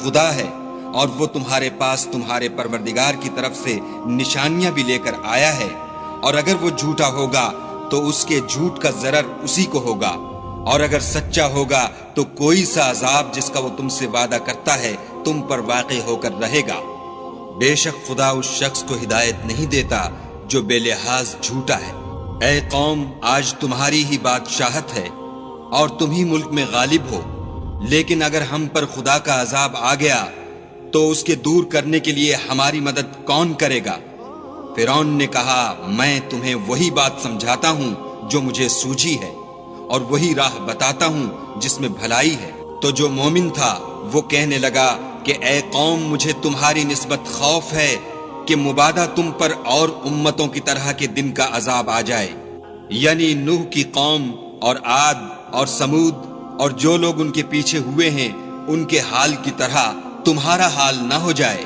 خدا ہے اور وہ تمہارے پاس تمہارے پروردگار کی طرف سے نشانیاں بھی لے کر آیا ہے، اور اگر وہ جھوٹا ہوگا تو اس کے جھوٹ کا ضرر اسی کو ہوگا، اور اگر سچا ہوگا تو کوئی سا عذاب جس کا وہ تم سے وعدہ کرتا ہے تم پر واقع ہو کر رہے گا۔ بے شک خدا اس شخص کو ہدایت نہیں دیتا جو بے لحاظ جھوٹا ہے۔ اے قوم، آج تمہاری ہی بادشاہت ہے اور تم ہی ملک میں غالب ہو، لیکن اگر ہم پر خدا کا عذاب آ گیا تو اس کے دور کرنے کے لیے ہماری مدد کون کرے گا؟ فرعون نے کہا، میں تمہیں وہی بات سمجھاتا ہوں جو مجھے سوجھی ہے، اور وہی راہ بتاتا ہوں جس میں بھلائی ہے۔ تو جو مومن تھا وہ کہنے لگا کہ اے قوم، مجھے تمہاری نسبت خوف ہے کہ مبادا تم پر اور امتوں کی طرح کے دن کا عذاب آ جائے، یعنی نوح کی قوم اور عاد اور سمود اور جو لوگ ان کے پیچھے ہوئے ہیں ان کے حال کی طرح تمہارا حال نہ ہو جائے۔